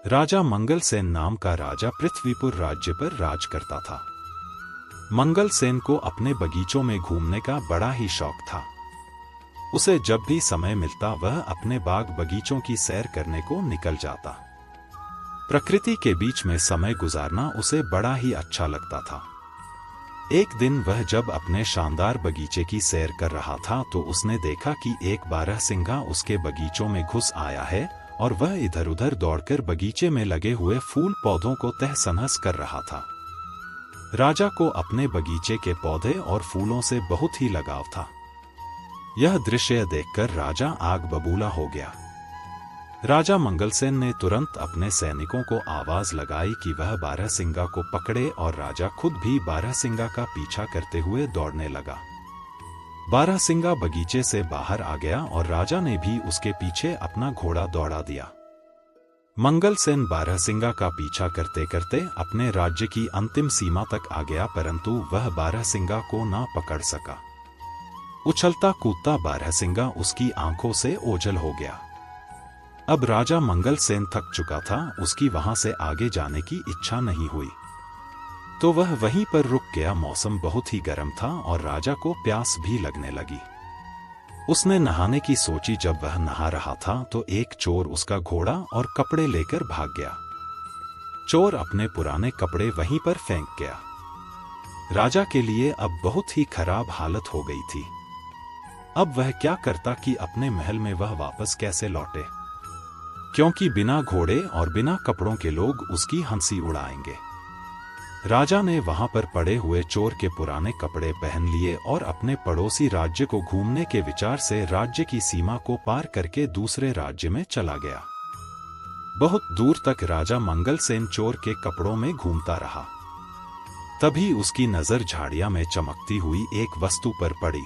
राजा मंगलसेन नाम का राजा पृथ्वीपुर राज्य पर राज करता था। मंगलसेन को अपने बगीचों में घूमने का बड़ा ही शौक था। उसे जब भी समय मिलता वह अपने बाग बगीचों की सैर करने को निकल जाता। प्रकृति के बीच में समय गुजारना उसे बड़ा ही अच्छा लगता था। एक दिन वह जब अपने शानदार बगीचे की सैर कर रहा था तो उसने देखा कि एक बारहसिंगा उसके बगीचों में घुस आया है और वह इधर उधर दौड़कर बगीचे में लगे हुए फूल पौधों को तहस-नहस कर रहा था। राजा को अपने बगीचे के पौधे और फूलों से बहुत ही लगाव था। यह दृश्य देखकर राजा आग बबूला हो गया। राजा मंगलसेन ने तुरंत अपने सैनिकों को आवाज लगाई कि वह बारहसिंगा को पकड़े और राजा खुद भी बारहसिंगा का पीछा करते हुए दौड़ने लगा। बारहसिंगा बगीचे से बाहर आ गया और राजा ने भी उसके पीछे अपना घोड़ा दौड़ा दिया। मंगलसेन बारहसिंगा का पीछा करते करते अपने राज्य की अंतिम सीमा तक आ गया, परंतु वह बारहसिंगा को ना पकड़ सका। उछलता कूदता बारहसिंगा उसकी आंखों से ओझल हो गया। अब राजा मंगलसेन थक चुका था, उसकी वहां से आगे जाने की इच्छा नहीं हुई, तो वह वहीं पर रुक गया। मौसम बहुत ही गर्म था और राजा को प्यास भी लगने लगी। उसने नहाने की सोची। जब वह नहा रहा था तो एक चोर उसका घोड़ा और कपड़े लेकर भाग गया। चोर अपने पुराने कपड़े वहीं पर फेंक गया। राजा के लिए अब बहुत ही खराब हालत हो गई थी। अब वह क्या करता कि अपने महल में वह वापस कैसे लौटे, क्योंकि बिना घोड़े और बिना कपड़ों के लोग उसकी हंसी उड़ाएंगे। राजा ने वहां पर पड़े हुए चोर के पुराने कपड़े पहन लिए और अपने पड़ोसी राज्य को घूमने के विचार से राज्य की सीमा को पार करके दूसरे राज्य में चला गया। बहुत दूर तक राजा मंगलसेन चोर के कपड़ों में घूमता रहा। तभी उसकी नजर झाड़ियां में चमकती हुई एक वस्तु पर पड़ी।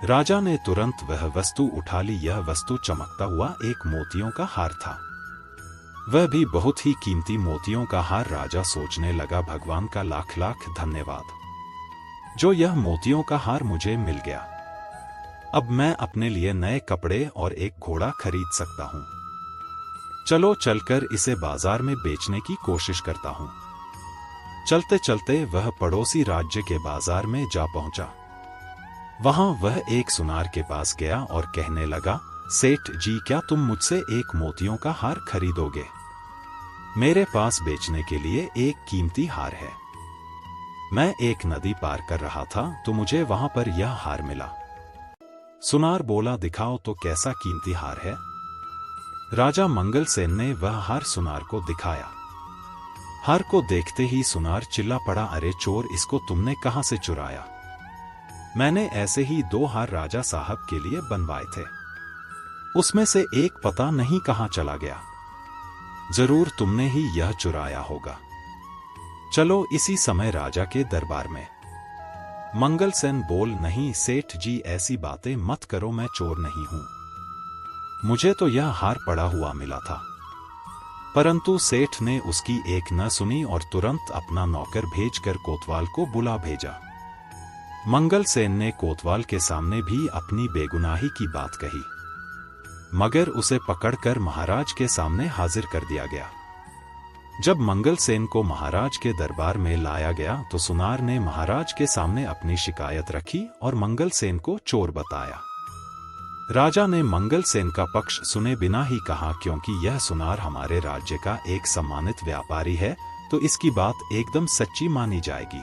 राजा ने तुरंत वह वस्तु उठा ली। यह वस्तु चमकता हुआ एक मोतियों का हार था, वह भी बहुत ही कीमती मोतियों का हार। राजा सोचने लगा, भगवान का लाख लाख धन्यवाद, जो यह मोतियों का हार मुझे मिल गया। अब मैं अपने लिए नए कपड़े और एक घोड़ा खरीद सकता हूँ। चलो चलकर इसे बाजार में बेचने की कोशिश करता हूँ। चलते चलते वह पड़ोसी राज्य के बाजार में जा पहुंचा। वहां वह एक सुनार के पास गया और कहने लगा, सेठ जी, क्या तुम मुझसे एक मोतियों का हार खरीदोगे? मेरे पास बेचने के लिए एक कीमती हार है। मैं एक नदी पार कर रहा था तो मुझे वहां पर यह हार मिला। सुनार बोला, दिखाओ तो कैसा कीमती हार है। राजा मंगलसेन ने वह हार सुनार को दिखाया। हार को देखते ही सुनार चिल्ला पड़ा, अरे चोर, इसको तुमने कहां से चुराया? मैंने ऐसे ही 2 हार राजा साहब के लिए बनवाए थे, उसमें से एक पता नहीं कहां चला गया। जरूर तुमने ही यह चुराया होगा। चलो इसी समय राजा के दरबार में। मंगलसेन बोल, नहीं सेठ जी, ऐसी बातें मत करो, मैं चोर नहीं हूं। मुझे तो यह हार पड़ा हुआ मिला था। परंतु सेठ ने उसकी एक न सुनी और तुरंत अपना नौकर भेजकर कोतवाल को बुला भेजा। मंगलसेन ने कोतवाल के सामने भी अपनी बेगुनाही की बात कही, मगर उसे पकड़कर महाराज के सामने हाजिर कर दिया गया। जब मंगलसेन को महाराज के दरबार में लाया गया तो सुनार ने महाराज के सामने अपनी शिकायत रखी और मंगलसेन को चोर बताया। राजा ने मंगलसेन का पक्ष सुने बिना ही कहा, क्योंकि यह सुनार हमारे राज्य का एक सम्मानित व्यापारी है तो इसकी बात एकदम सच्ची मानी जाएगी,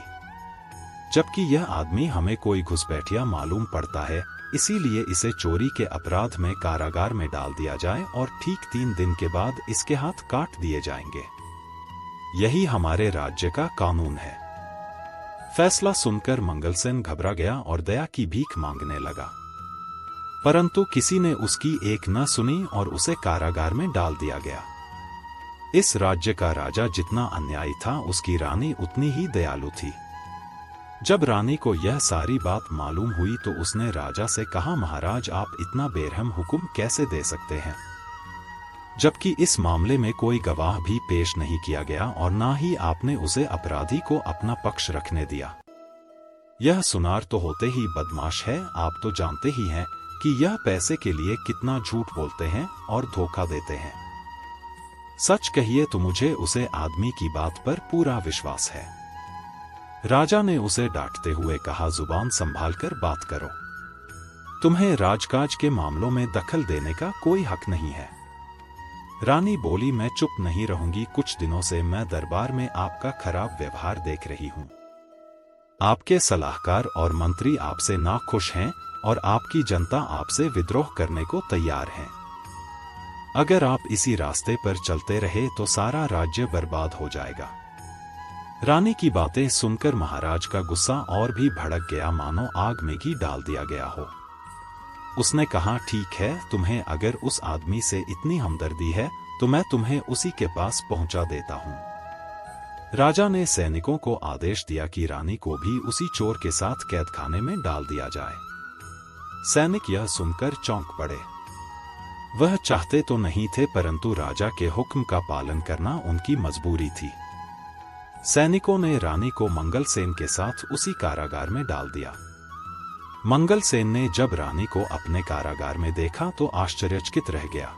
जबकि यह आदमी हमें कोई घुसपैठिया मालूम पड़ता है, इसीलिए इसे चोरी के अपराध में कारागार में डाल दिया जाए और ठीक 3 दिन के बाद इसके हाथ काट दिए जाएंगे। यही हमारे राज्य का कानून है। फैसला सुनकर मंगलसेन घबरा गया और दया की भीख मांगने लगा, परंतु किसी ने उसकी एक न सुनी और उसे कारागार में डाल दिया गया। इस राज्य का राजा जितना अन्यायी था, उसकी रानी उतनी ही दयालु थी। जब रानी को यह सारी बात मालूम हुई तो उसने राजा से कहा, महाराज, आप इतना बेरहम हुक्म कैसे दे सकते हैं, जबकि इस मामले में कोई गवाह भी पेश नहीं किया गया और ना ही आपने उसे अपराधी को अपना पक्ष रखने दिया। यह सुनार तो होते ही बदमाश है, आप तो जानते ही हैं कि यह पैसे के लिए कितना झूठ बोलते हैं और धोखा देते हैं। सच कहिए तो मुझे उसे आदमी की बात पर पूरा विश्वास है। राजा ने उसे डांटते हुए कहा, जुबान संभालकर बात करो। तुम्हें राजकाज के मामलों में दखल देने का कोई हक नहीं है। रानी बोली, मैं चुप नहीं रहूंगी। कुछ दिनों से मैं दरबार में आपका खराब व्यवहार देख रही हूं। आपके सलाहकार और मंत्री आपसे नाखुश हैं और आपकी जनता आपसे विद्रोह करने को तैयार है। अगर आप इसी रास्ते पर चलते रहे तो सारा राज्य बर्बाद हो जाएगा। रानी की बातें सुनकर महाराज का गुस्सा और भी भड़क गया, मानो आग में घी डाल दिया गया हो। उसने कहा, ठीक है, तुम्हें अगर उस आदमी से इतनी हमदर्दी है तो मैं तुम्हें उसी के पास पहुंचा देता हूं। राजा ने सैनिकों को आदेश दिया कि रानी को भी उसी चोर के साथ कैदखाने में डाल दिया जाए। सैनिक यह सुनकर चौंक पड़े। वह चाहते तो नहीं थे, परंतु राजा के हुक्म का पालन करना उनकी मजबूरी थी। सैनिकों ने रानी को मंगलसेन के साथ उसी कारागार में डाल दिया। मंगलसेन ने जब रानी को अपने कारागार में देखा तो आश्चर्यचकित रह गया।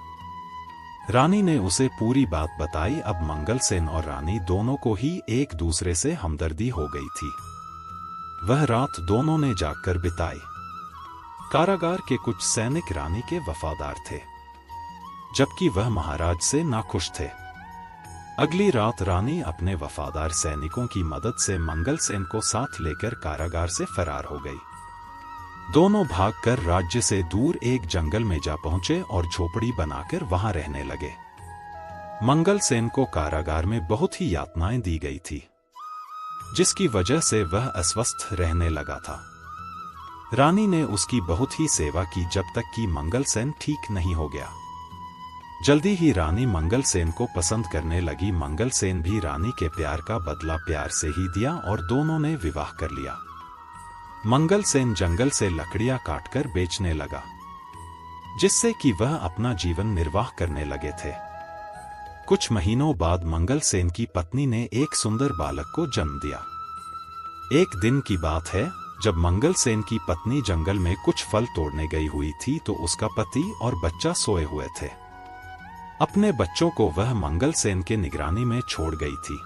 रानी ने उसे पूरी बात बताई। अब मंगलसेन और रानी दोनों को ही एक दूसरे से हमदर्दी हो गई थी। वह रात दोनों ने जागकर बिताई। कारागार के कुछ सैनिक रानी के वफादार थे, जबकि वह महाराज से नाखुश थे। अगली रात रानी अपने वफादार सैनिकों की मदद से मंगलसेन को साथ लेकर कारागार से फरार हो गई। दोनों भागकर राज्य से दूर एक जंगल में जा पहुंचे और झोपड़ी बनाकर वहां रहने लगे। मंगलसेन को कारागार में बहुत ही यातनाएं दी गई थी, जिसकी वजह से वह अस्वस्थ रहने लगा था। रानी ने उसकी बहुत ही सेवा की जब तक कि मंगलसेन ठीक नहीं हो गया। जल्दी ही रानी मंगलसेन को पसंद करने लगी। मंगलसेन भी रानी के प्यार का बदला प्यार से ही दिया और दोनों ने विवाह कर लिया। मंगलसेन जंगल से लकड़ियां काटकर बेचने लगा, जिससे कि वह अपना जीवन निर्वाह करने लगे थे। कुछ महीनों बाद मंगलसेन की पत्नी ने एक सुंदर बालक को जन्म दिया। एक दिन की बात है, जब मंगलसेन की पत्नी जंगल में कुछ फल तोड़ने गई हुई थी तो उसका पति और बच्चा सोए हुए थे। अपने बच्चों को वह मंगलसेन के निगरानी में छोड़ गई थी।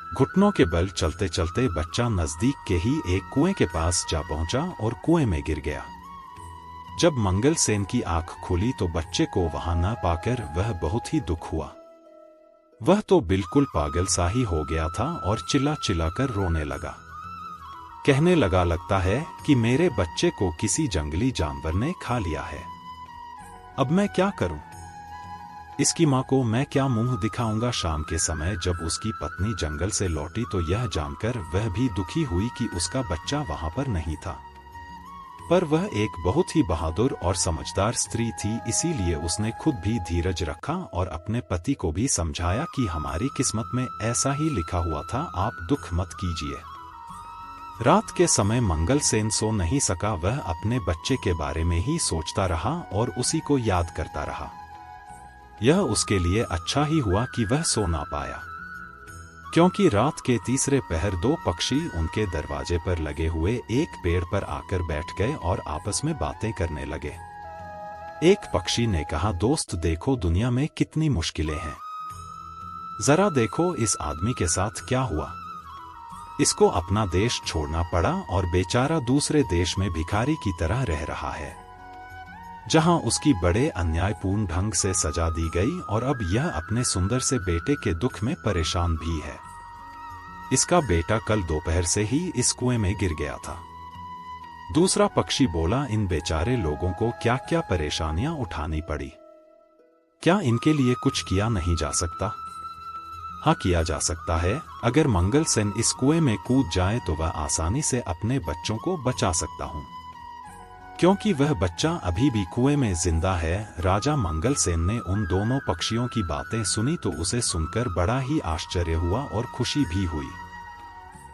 घुटनों के बल चलते चलते बच्चा नजदीक के ही एक कुएं के पास जा पहुंचा और कुएं में गिर गया। जब मंगलसेन की आंख खुली तो बच्चे को वहां न पाकर वह बहुत ही दुख हुआ। वह तो बिल्कुल पागल सा ही हो गया था और चिल्ला चिल्लाकर रोने लगा। कहने लगा, लगता है कि मेरे बच्चे को किसी जंगली जानवर ने खा लिया है। अब मैं क्या करूं? इसकी मां को मैं क्या मुंह दिखाऊंगा? शाम के समय जब उसकी पत्नी जंगल से लौटी तो यह जानकर वह भी दुखी हुई कि उसका बच्चा वहां पर नहीं था। पर वह एक बहुत ही बहादुर और समझदार स्त्री थी, इसीलिए उसने खुद भी धीरज रखा और अपने पति को भी समझाया कि हमारी किस्मत में ऐसा ही लिखा हुआ था, आप दुख मत कीजिए। रात के समय मंगलसेन सो नहीं सका। वह अपने बच्चे के बारे में ही सोचता रहा और उसी को याद करता रहा। यह उसके लिए अच्छा ही हुआ कि वह सो ना पाया, क्योंकि रात के तीसरे पहर दो पक्षी उनके दरवाजे पर लगे हुए एक पेड़ पर आकर बैठ गए और आपस में बातें करने लगे। एक पक्षी ने कहा, दोस्त देखो दुनिया में कितनी मुश्किलें हैं। जरा देखो इस आदमी के साथ क्या हुआ। इसको अपना देश छोड़ना पड़ा और बेचारा दूसरे देश में भिखारी की तरह रह रहा है, जहां उसकी बड़े अन्यायपूर्ण ढंग से सजा दी गई और अब यह अपने सुंदर से बेटे के दुख में परेशान भी है। इसका बेटा कल दोपहर से ही इस कुएं में गिर गया था। दूसरा पक्षी बोला, इन बेचारे लोगों को क्या क्या परेशानियां उठानी पड़ी। क्या इनके लिए कुछ किया नहीं जा सकता? हाँ, किया जा सकता है। अगर मंगलसेन इस कुएं में कूद जाए तो वह आसानी से अपने बच्चों को बचा सकता हूं, क्योंकि वह बच्चा अभी भी कुएं में जिंदा है। राजा मंगलसेन ने उन दोनों पक्षियों की बातें सुनी तो उसे सुनकर बड़ा ही आश्चर्य हुआ और खुशी भी हुई।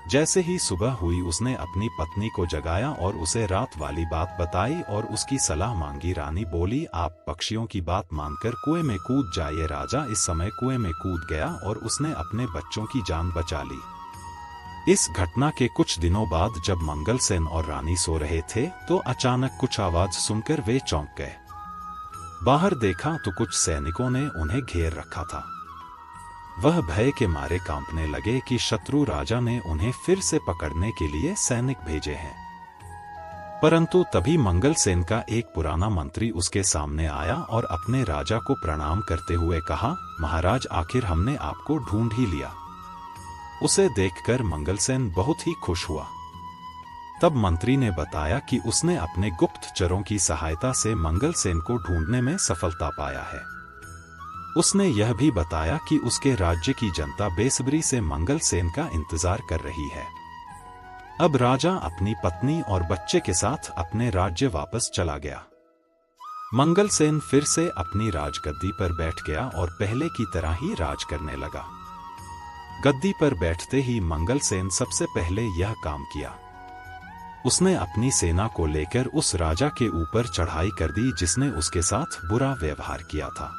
जैसे ही सुबह हुई उसने अपनी पत्नी को जगाया और उसे रात वाली बात बताई और उसकी सलाह मांगी। रानी बोली, आप पक्षियों की बात मानकर कुएं में कूद जाइए। राजा इस समय कुएं में कूद गया और उसने अपने बच्चों की जान बचा ली। इस घटना के कुछ दिनों बाद जब मंगलसेन और रानी सो रहे थे तो अचानक कुछ आवाज सुनकर वे चौंक गए। बाहर देखा तो कुछ सैनिकों ने उन्हें घेर रखा था। वह भय के मारे कांपने लगे कि शत्रु राजा ने उन्हें फिर से पकड़ने के लिए सैनिक भेजे हैं। परंतु तभी मंगलसेन का एक पुराना मंत्री उसके सामने आया और अपने राजा को प्रणाम करते हुए कहा, महाराज, आखिर हमने आपको ढूंढ ही लिया। उसे देखकर मंगलसेन बहुत ही खुश हुआ। तब मंत्री ने बताया कि उसने अपने गुप्तचरों की सहायता से मंगलसेन को ढूंढने में सफलता पाया है। उसने यह भी बताया कि उसके राज्य की जनता बेसब्री से मंगलसेन का इंतजार कर रही है। अब राजा अपनी पत्नी और बच्चे के साथ अपने राज्य वापस चला गया। मंगलसेन फिर से अपनी राजगद्दी पर बैठ गया और पहले की तरह ही राज करने लगा। गद्दी पर बैठते ही मंगलसेन सबसे पहले यह काम किया। उसने अपनी सेना को लेकर उस राजा के ऊपर चढ़ाई कर दी जिसने उसके साथ बुरा व्यवहार किया था।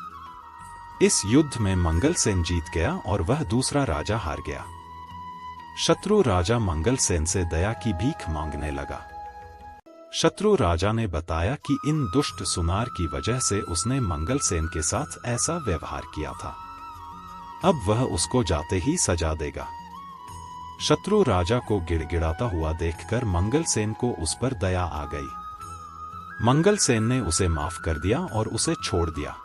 इस युद्ध में मंगलसेन जीत गया और वह दूसरा राजा हार गया। शत्रु राजा मंगलसेन से दया की भीख मांगने लगा। शत्रु राजा ने बताया कि इन दुष्ट सुनार की वजह से उसने मंगलसेन के साथ ऐसा व्यवहार किया था। अब वह उसको जाते ही सजा देगा। शत्रु राजा को गिड़गिड़ाता हुआ देखकर मंगलसेन को उस पर दया आ गई। मंगलसेन ने उसे माफ कर दिया और उसे छोड़ दिया।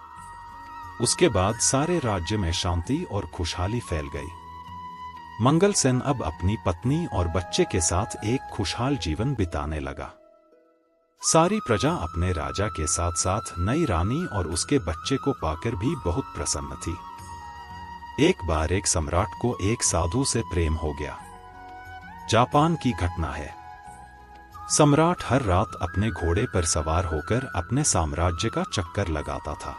उसके बाद सारे राज्य में शांति और खुशहाली फैल गई। मंगलसेन अब अपनी पत्नी और बच्चे के साथ एक खुशहाल जीवन बिताने लगा। सारी प्रजा अपने राजा के साथ साथ नई रानी और उसके बच्चे को पाकर भी बहुत प्रसन्न थी। एक बार एक सम्राट को एक साधु से प्रेम हो गया। जापान की घटना है। सम्राट हर रात अपने घोड़े पर सवार होकर अपने साम्राज्य का चक्कर लगाता था।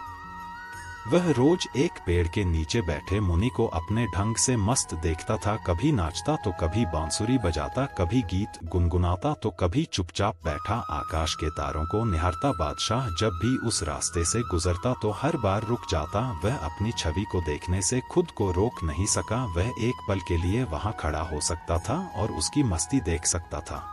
वह रोज एक पेड़ के नीचे बैठे मुनि को अपने ढंग से मस्त देखता था। कभी नाचता तो कभी बांसुरी बजाता, कभी गीत गुनगुनाता तो कभी चुपचाप बैठा आकाश के तारों को निहारता। बादशाह जब भी उस रास्ते से गुजरता तो हर बार रुक जाता। वह अपनी छवि को देखने से खुद को रोक नहीं सका। वह एक पल के लिए वहां खड़ा हो सकता था और उसकी मस्ती देख सकता था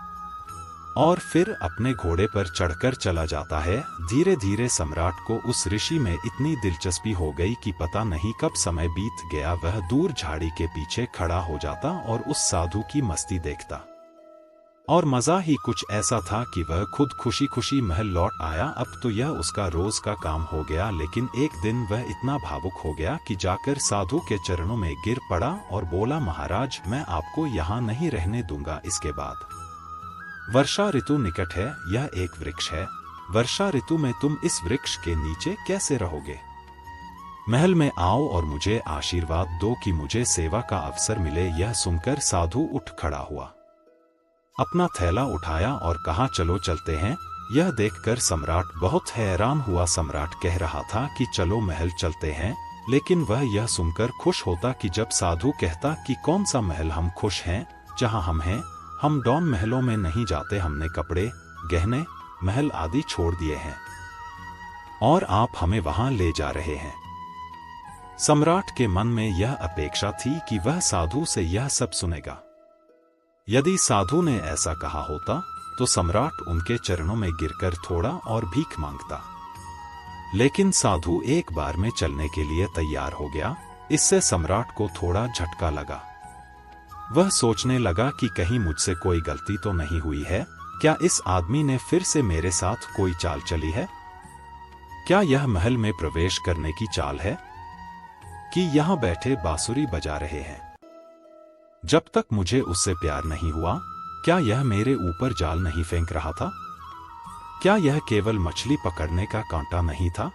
और फिर अपने घोड़े पर चढ़कर चला जाता है। धीरे धीरे सम्राट को उस ऋषि में इतनी दिलचस्पी हो गई कि पता नहीं कब समय बीत गया। वह दूर झाड़ी के पीछे खड़ा हो जाता और उस साधु की मस्ती देखता। और मजा ही कुछ ऐसा था कि वह खुद खुशी खुशी महल लौट आया। अब तो यह उसका रोज का काम हो गया। लेकिन एक दिन वह इतना भावुक हो गया कि जाकर साधु के चरणों में गिर पड़ा और बोला, महाराज, मैं आपको यहाँ नहीं रहने दूंगा इसके बाद। वर्षा ऋतु निकट है, यह एक वृक्ष है। वर्षा ऋतु में तुम इस वृक्ष के नीचे कैसे रहोगे? महल में आओ और मुझे आशीर्वाद दो कि मुझे सेवा का अवसर मिले। यह सुनकर साधु उठ खड़ा हुआ, अपना थैला उठाया और कहा, चलो चलते हैं। यह देखकर सम्राट बहुत हैरान हुआ। सम्राट कह रहा था कि चलो महल चलते हैं, लेकिन वह यह सुनकर खुश होता कि जब साधु कहता कि कौन सा महल, हम खुश हैं जहां हम हैं। हम डॉन महलों में नहीं जाते। हमने कपड़े, गहने, महल आदि छोड़ दिए हैं और आप हमें वहां ले जा रहे हैं। सम्राट के मन में यह अपेक्षा थी कि वह साधु से यह सब सुनेगा। यदि साधु ने ऐसा कहा होता तो सम्राट उनके चरणों में गिरकर थोड़ा और भीख मांगता। लेकिन साधु एक बार में चलने के लिए तैयार हो गया। इससे सम्राट को थोड़ा झटका लगा। वह सोचने लगा कि कहीं मुझसे कोई गलती तो नहीं हुई है। क्या इस आदमी ने फिर से मेरे साथ कोई चाल चली है? क्या यह महल में प्रवेश करने की चाल है कि यहां बैठे बांसुरी बजा रहे हैं? जब तक मुझे उससे प्यार नहीं हुआ, क्या यह मेरे ऊपर जाल नहीं फेंक रहा था? क्या यह केवल मछली पकड़ने का कांटा नहीं था?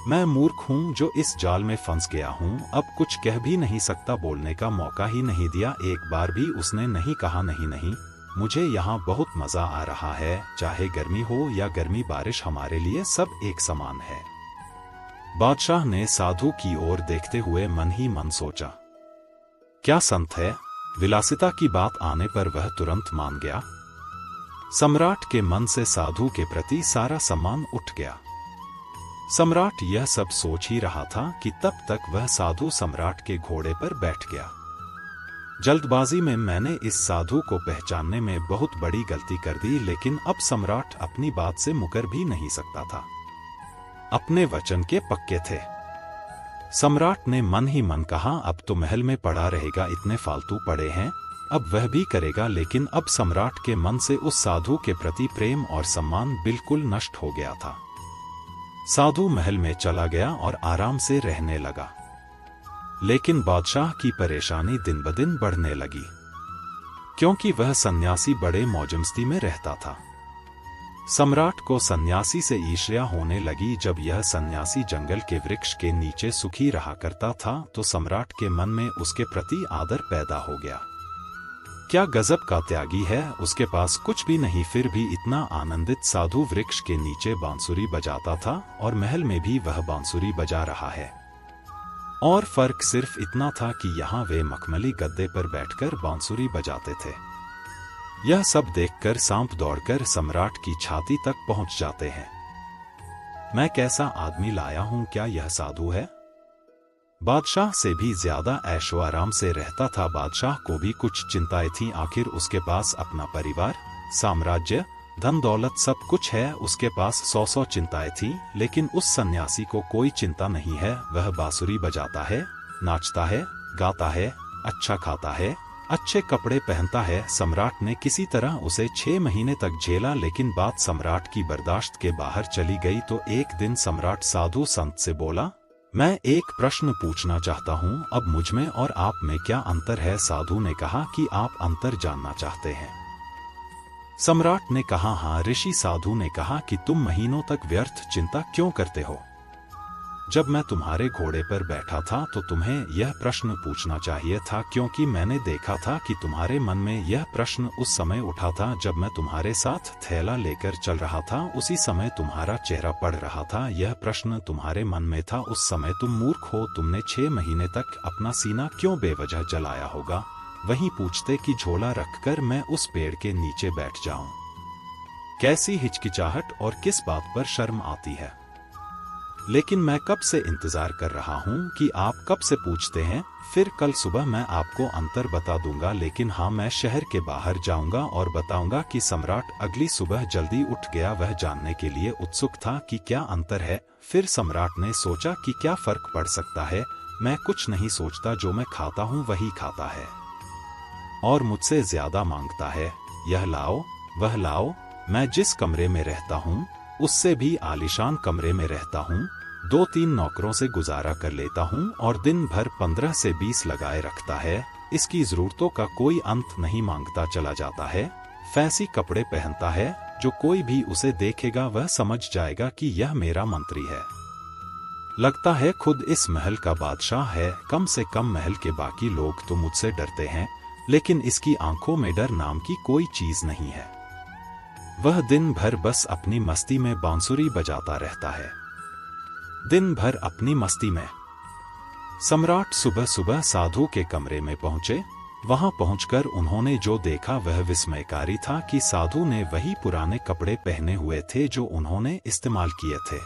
मैं मूर्ख हूं जो इस जाल में फंस गया हूं। अब कुछ कह भी नहीं सकता, बोलने का मौका ही नहीं दिया। एक बार भी उसने नहीं कहा, नहीं नहीं, मुझे यहाँ बहुत मजा आ रहा है। चाहे गर्मी हो या गर्मी बारिश, हमारे लिए सब एक समान है। बादशाह ने साधु की ओर देखते हुए मन ही मन सोचा, क्या संत है। विलासिता की बात आने पर वह तुरंत मान गया। सम्राट के मन से साधु के प्रति सारा सम्मान उठ गया। सम्राट यह सब सोच ही रहा था कि तब तक वह साधु सम्राट के घोड़े पर बैठ गया। जल्दबाजी में मैंने इस साधु को पहचानने में बहुत बड़ी गलती कर दी, लेकिन अब सम्राट अपनी बात से मुकर भी नहीं सकता था। अपने वचन के पक्के थे। सम्राट ने मन ही मन कहा, अब तो महल में पड़ा रहेगा, इतने फालतू पड़े हैं, अब वह भी करेगा। लेकिन अब सम्राट के मन से उस साधु के प्रति प्रेम और सम्मान बिल्कुल नष्ट हो गया था। साधु महल में चला गया और आराम से रहने लगा। लेकिन बादशाह की परेशानी दिन ब दिन बढ़ने लगी, क्योंकि वह सन्यासी बड़े मौजमस्ती में रहता था। सम्राट को सन्यासी से ईर्ष्या होने लगी। जब यह सन्यासी जंगल के वृक्ष के नीचे सुखी रहा करता था तो सम्राट के मन में उसके प्रति आदर पैदा हो गया। क्या गजब का त्यागी है, उसके पास कुछ भी नहीं, फिर भी इतना आनंदित। साधु वृक्ष के नीचे बांसुरी बजाता था और महल में भी वह बांसुरी बजा रहा है। और फर्क सिर्फ इतना था कि यहाँ वे मखमली गद्दे पर बैठकर बांसुरी बजाते थे। यह सब देखकर सांप दौड़कर सम्राट की छाती तक पहुंच जाते हैं। मैं कैसा आदमी लाया हूं, क्या यह साधु है? बादशाह से भी ज्यादा ऐशो आराम से रहता था। बादशाह को भी कुछ चिंताएं थीं, आखिर उसके पास अपना परिवार, साम्राज्य, धन दौलत सब कुछ है। उसके पास 100 चिंताएं थीं, लेकिन उस सन्यासी को कोई चिंता नहीं है। वह बांसुरी बजाता है, नाचता है, गाता है, अच्छा खाता है, अच्छे कपड़े पहनता है। सम्राट ने किसी तरह उसे 6 महीने तक झेला, लेकिन बात सम्राट की बर्दाश्त के बाहर चली गई। तो एक दिन सम्राट साधु संत से बोला, मैं एक प्रश्न पूछना चाहता हूँ, अब मुझमें और आप में क्या अंतर है? साधु ने कहा कि आप अंतर जानना चाहते हैं। सम्राट ने कहा, हाँ ऋषि। साधु ने कहा कि तुम महीनों तक व्यर्थ चिंता क्यों करते हो? जब मैं तुम्हारे घोड़े पर बैठा था तो तुम्हें यह प्रश्न पूछना चाहिए था, क्योंकि मैंने देखा था कि तुम्हारे मन में यह प्रश्न उस समय उठा था जब मैं तुम्हारे साथ थैला लेकर चल रहा था। उसी समय तुम्हारा चेहरा पड़ रहा था, यह प्रश्न तुम्हारे मन में था। उस समय तुम मूर्ख हो, तुमने 6 महीने तक अपना सीना क्यों बेवजह जलाया होगा? वहीं पूछते कि झोला रखकर मैं उस पेड़ के नीचे बैठ जाऊं। कैसी हिचकिचाहट और किस बात पर शर्म आती है। लेकिन मैं कब से इंतजार कर रहा हूं कि आप कब से पूछते हैं। फिर कल सुबह मैं आपको अंतर बता दूंगा। लेकिन हाँ, मैं शहर के बाहर जाऊंगा और बताऊंगा कि सम्राट अगली सुबह जल्दी उठ गया। वह जानने के लिए उत्सुक था कि क्या अंतर है। फिर सम्राट ने सोचा कि क्या फर्क पड़ सकता है, मैं कुछ नहीं सोचता, जो मैं खाता हूं वही खाता है और मुझसे ज्यादा मांगता है। यह लाओ, वह लाओ। मैं जिस कमरे में रहता हूं उससे भी आलीशान कमरे में रहता हूँ। 2-3 नौकरों से गुजारा कर लेता हूँ और दिन भर 15 से 20 लगाए रखता है। इसकी जरूरतों का कोई अंत नहीं, मांगता चला जाता है। फैंसी कपड़े पहनता है, जो कोई भी उसे देखेगा वह समझ जाएगा कि यह मेरा मंत्री है। लगता है खुद इस महल का बादशाह है। कम से कम महल के बाकी लोग तो मुझसे डरते हैं, लेकिन इसकी आंखों में डर नाम की कोई चीज नहीं है। वह दिन भर बस अपनी मस्ती में बांसुरी बजाता रहता है, दिन भर अपनी मस्ती में। सम्राट सुबह सुबह साधु के कमरे में पहुंचे। वहां पहुंचकर उन्होंने जो देखा वह विस्मयकारी था कि साधु ने वही पुराने कपड़े पहने हुए थे जो उन्होंने इस्तेमाल किए थे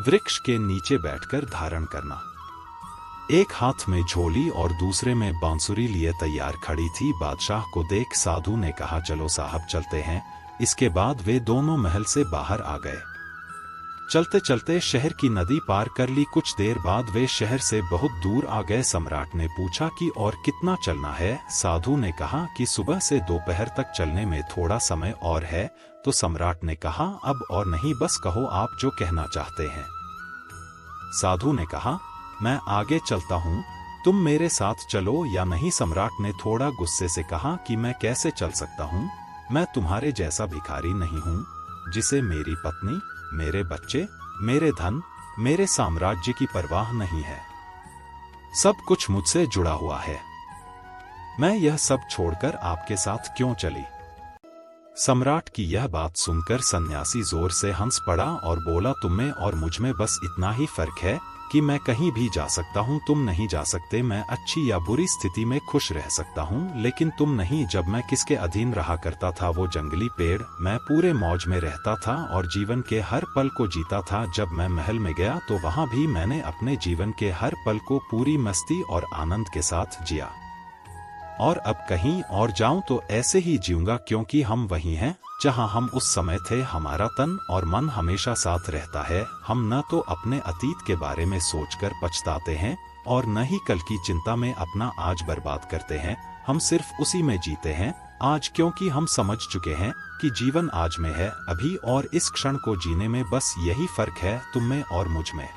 वृक्ष के नीचे बैठकर धारण करना। एक हाथ में झोली और दूसरे में बांसुरी लिए तैयार खड़ी थी। बादशाह को देख साधु ने कहा, चलो साहब चलते हैं। इसके बाद वे दोनों महल से बाहर आ गए। चलते चलते शहर की नदी पार कर ली। कुछ देर बाद वे शहर से बहुत दूर आ गए। सम्राट ने पूछा कि और कितना चलना है? साधु ने कहा कि सुबह से दोपहर तक चलने में थोड़ा समय और है। तो सम्राट ने कहा, अब और नहीं, बस कहो आप जो कहना चाहते हैं। साधु ने कहा, मैं आगे चलता हूँ, तुम मेरे साथ चलो या नहीं? सम्राट ने थोड़ा गुस्से से कहा कि मैं कैसे चल सकता हूँ, मैं तुम्हारे जैसा भिखारी नहीं हूँ जिसे मेरी पत्नी, मेरे बच्चे, मेरे धन, मेरे साम्राज्य की परवाह नहीं है। सब कुछ मुझसे जुड़ा हुआ है। मैं यह सब छोड़कर आपके साथ क्यों चली? सम्राट की यह बात सुनकर सन्यासी जोर से हंस पड़ा और बोला, तुम में और मुझ में बस इतना ही फर्क है कि मैं कहीं भी जा सकता हूँ, तुम नहीं जा सकते। मैं अच्छी या बुरी स्थिति में खुश रह सकता हूँ, लेकिन तुम नहीं। जब मैं किसके अधीन रहा करता था? वो जंगली पेड़। मैं पूरे मौज में रहता था और जीवन के हर पल को जीता था। जब मैं महल में गया तो वहां भी मैंने अपने जीवन के हर पल को पूरी मस्ती और आनंद के साथ जिया। और अब कहीं और जाऊं तो ऐसे ही जीऊंगा, क्योंकि हम वही हैं जहां हम उस समय थे। हमारा तन और मन हमेशा साथ रहता है। हम न तो अपने अतीत के बारे में सोचकर पछताते हैं और न ही कल की चिंता में अपना आज बर्बाद करते हैं। हम सिर्फ उसी में जीते हैं आज, क्योंकि हम समझ चुके हैं कि जीवन आज में है, अभी और इस क्षण को जीने में। बस यही फर्क है तुम में और मुझ में।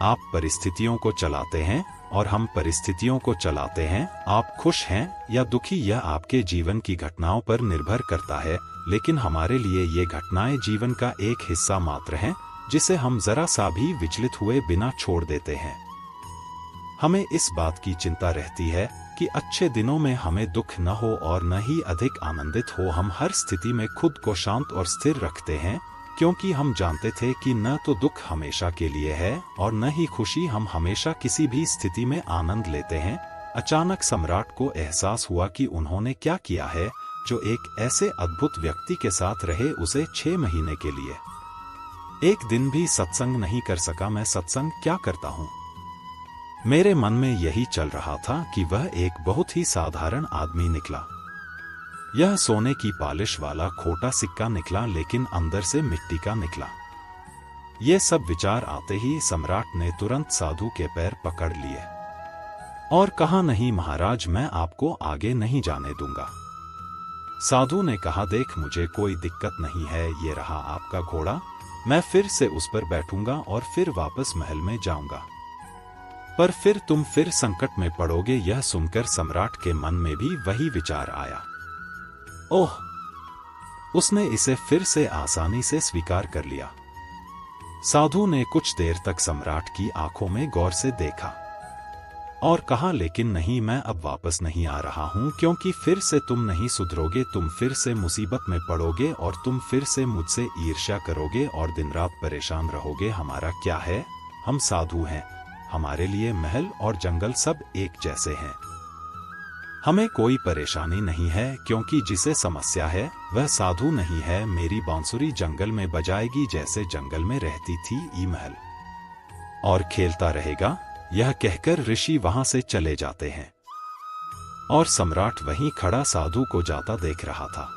आप परिस्थितियों को चलाते हैं और हम परिस्थितियों को चलाते हैं। आप खुश हैं या दुखी, यह आपके जीवन की घटनाओं पर निर्भर करता है, लेकिन हमारे लिए ये घटनाएं जीवन का एक हिस्सा मात्र हैं, जिसे हम जरा सा भी विचलित हुए बिना छोड़ देते हैं। हमें इस बात की चिंता रहती है कि अच्छे दिनों में हमें दुख न हो और न ही अधिक आनंदित हो। हम हर स्थिति में खुद को शांत और स्थिर रखते हैं, क्योंकि हम जानते थे कि न तो दुख हमेशा के लिए है और न ही खुशी। हम हमेशा किसी भी स्थिति में आनंद लेते हैं। अचानक सम्राट को एहसास हुआ कि उन्होंने क्या किया है जो एक ऐसे अद्भुत व्यक्ति के साथ रहे उसे 6 महीने के लिए। एक दिन भी सत्संग नहीं कर सका। मैं सत्संग क्या करता हूँ? मेरे मन में यही चल रहा था कि वह एक बहुत ही साधारण आदमी निकला। यह सोने की पॉलिश वाला खोटा सिक्का निकला, लेकिन अंदर से मिट्टी का निकला। ये सब विचार आते ही सम्राट ने तुरंत साधु के पैर पकड़ लिए और कहा, नहीं महाराज, मैं आपको आगे नहीं जाने दूंगा। साधु ने कहा, देख, मुझे कोई दिक्कत नहीं है, ये रहा आपका घोड़ा, मैं फिर से उस पर बैठूंगा और फिर वापस महल में जाऊंगा। पर फिर तुम फिर संकट में पड़ोगे। यह सुनकर सम्राट के मन में भी वही विचार आया। ओह! उसने इसे फिर से आसानी से स्वीकार कर लिया। साधु ने कुछ देर तक सम्राट की आंखों में गौर से देखा और कहा, लेकिन नहीं, मैं अब वापस नहीं आ रहा हूं, क्योंकि फिर से तुम नहीं सुधरोगे। तुम फिर से मुसीबत में पड़ोगे और तुम फिर से मुझसे ईर्ष्या करोगे और दिन रात परेशान रहोगे। हमारा क्या है? हम साधु हैं, हमारे लिए महल और जंगल सब एक जैसे हैं। हमें कोई परेशानी नहीं है, क्योंकि जिसे समस्या है वह साधु नहीं है। मेरी बांसुरी जंगल में बजाएगी जैसे जंगल में रहती थी ई महल, और खेलता रहेगा। यह कहकर ऋषि वहां से चले जाते हैं और सम्राट वहीं खड़ा साधु को जाता देख रहा था।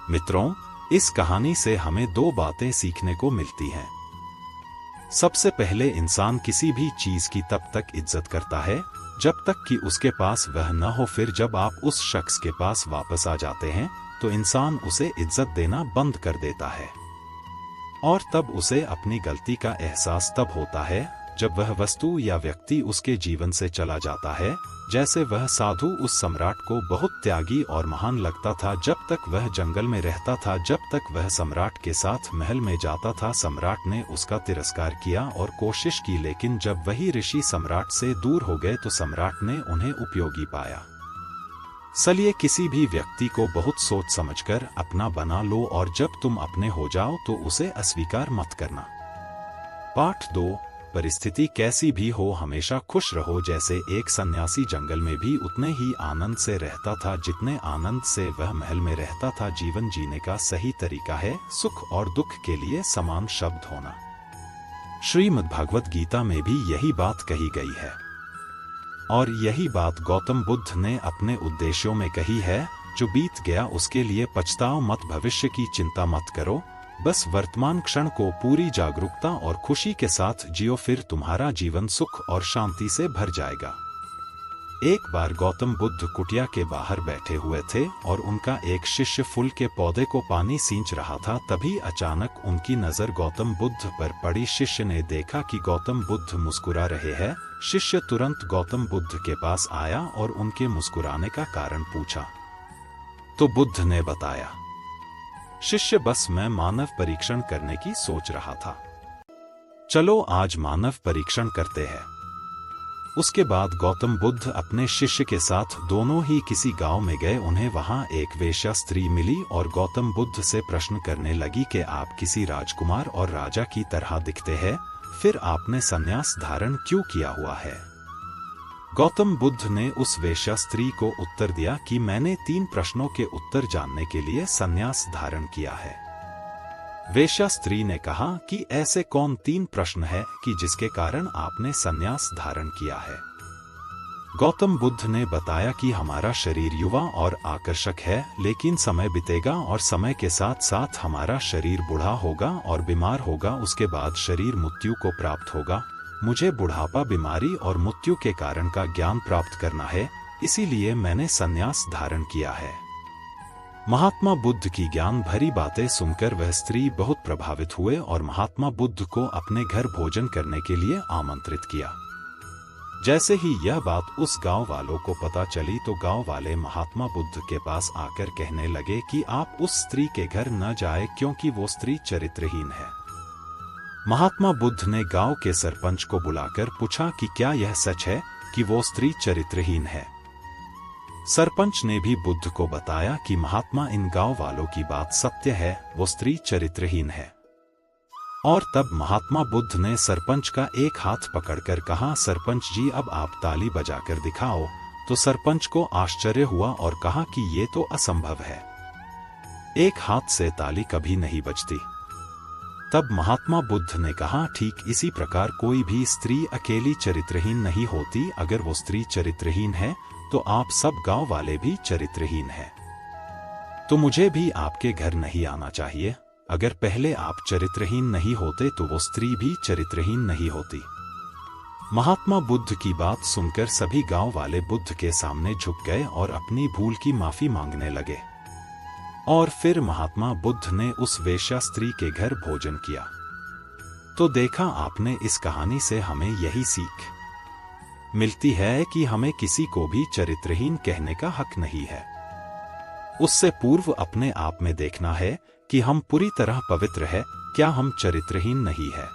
मित्रों, इस कहानी से हमें 2 बातें सीखने को मिलती हैं। सबसे पहले, इंसान किसी भी चीज की तब तक इज्जत करता है जब तक कि उसके पास वह न हो। फिर जब आप उस शख्स के पास वापस आ जाते हैं तो इंसान उसे इज्जत देना बंद कर देता है, और तब उसे अपनी गलती का एहसास तब होता है जब वह वस्तु या व्यक्ति उसके जीवन से चला जाता है। जैसे वह साधु उस सम्राट को बहुत त्यागी और महान लगता था जब तक वह जंगल में रहता था, जब तक वह सम्राट के साथ महल में जाता था। सम्राट ने उसका तिरस्कार किया और कोशिश की, लेकिन जब वही ऋषि सम्राट से दूर हो गए तो सम्राट ने उन्हें उपयोगी पाया। इसलिए किसी भी व्यक्ति को बहुत सोच समझकर अपना बना लो, और जब तुम अपने हो जाओ तो उसे अस्वीकार मत करना। पाठ 2, परिस्थिति कैसी भी हो हमेशा खुश रहो। जैसे एक सन्यासी जंगल में भी उतने ही आनंद से रहता था जितने आनंद से वह महल में रहता था। जीवन जीने का सही तरीका है सुख और दुख के लिए समान शब्द होना। श्रीमद्भागवत गीता में भी यही बात कही गई है, और यही बात गौतम बुद्ध ने अपने उद्देश्यों में कही है। जो बीत गया उसके लिए पछताओ मत, भविष्य की चिंता मत करो, बस वर्तमान क्षण को पूरी जागरूकता और खुशी के साथ जियो, फिर तुम्हारा जीवन सुख और शांति से भर जाएगा। एक बार गौतम बुद्ध कुटिया के बाहर बैठे हुए थे और उनका एक शिष्य फूल के पौधे को पानी सींच रहा था। तभी अचानक उनकी नजर गौतम बुद्ध पर पड़ी। शिष्य ने देखा कि गौतम बुद्ध मुस्कुरा रहे हैं। शिष्य तुरंत गौतम बुद्ध के पास आया और उनके मुस्कुराने का कारण पूछा, तो बुद्ध ने बताया, शिष्य, बस मैं मानव परीक्षण करने की सोच रहा था, चलो आज मानव परीक्षण करते हैं। उसके बाद गौतम बुद्ध अपने शिष्य के साथ दोनों ही किसी गांव में गए। उन्हें वहां एक वेश्या स्त्री मिली और गौतम बुद्ध से प्रश्न करने लगी कि आप किसी राजकुमार और राजा की तरह दिखते हैं, फिर आपने संन्यास धारण क्यों किया हुआ है? गौतम बुद्ध ने उस वेश्या स्त्री को उत्तर दिया कि मैंने 3 प्रश्नों के उत्तर जानने के लिए संन्यास धारण किया है। वेश्या स्त्री ने कहा कि ऐसे कौन 3 प्रश्न है कि जिसके कारण आपने संन्यास धारण किया है? गौतम बुद्ध ने बताया कि हमारा शरीर युवा और आकर्षक है, लेकिन समय बीतेगा और समय के साथ साथ हमारा शरीर बूढ़ा होगा और बीमार होगा। उसके बाद शरीर मृत्यु को प्राप्त होगा। मुझे बुढ़ापा, बीमारी और मृत्यु के कारण का ज्ञान प्राप्त करना है, इसीलिए मैंने संन्यास धारण किया है। महात्मा बुद्ध की ज्ञान भरी बातें सुनकर वह स्त्री बहुत प्रभावित हुए और महात्मा बुद्ध को अपने घर भोजन करने के लिए आमंत्रित किया। जैसे ही यह बात उस गांव वालों को पता चली तो गांव वाले महात्मा बुद्ध के पास आकर कहने लगे कि आप उस स्त्री के घर न जाएं, क्योंकि वो स्त्री चरित्रहीन है। महात्मा बुद्ध ने गांव के सरपंच को बुलाकर पूछा कि क्या यह सच है कि वो स्त्री चरित्रहीन है। सरपंच ने भी बुद्ध को बताया कि महात्मा, इन गांव वालों की बात सत्य है, वो स्त्री चरित्रहीन है। और तब महात्मा बुद्ध ने सरपंच का एक हाथ पकड़कर कहा, सरपंच जी, अब आप ताली बजाकर दिखाओ। तो सरपंच को आश्चर्य हुआ और कहा कि ये तो असंभव है, एक हाथ से ताली कभी नहीं बजती। तब महात्मा बुद्ध ने कहा, ठीक इसी प्रकार कोई भी स्त्री अकेली चरित्रहीन नहीं होती। अगर वो स्त्री चरित्रहीन है तो आप सब गांव वाले भी चरित्रहीन हैं। तो मुझे भी आपके घर नहीं आना चाहिए। अगर पहले आप चरित्रहीन नहीं होते तो वो स्त्री भी चरित्रहीन नहीं होती। महात्मा बुद्ध की बात सुनकर सभी गांव वाले बुद्ध के सामने झुक गए और अपनी भूल की माफी मांगने लगे। और फिर महात्मा बुद्ध ने उस वेश्या स्त्री के घर भोजन किया। तो देखा आपने, इस कहानी से हमें यही सीख मिलती है कि हमें किसी को भी चरित्रहीन कहने का हक नहीं है। उससे पूर्व अपने आप में देखना है कि हम पूरी तरह पवित्र है, क्या हम चरित्रहीन नहीं है।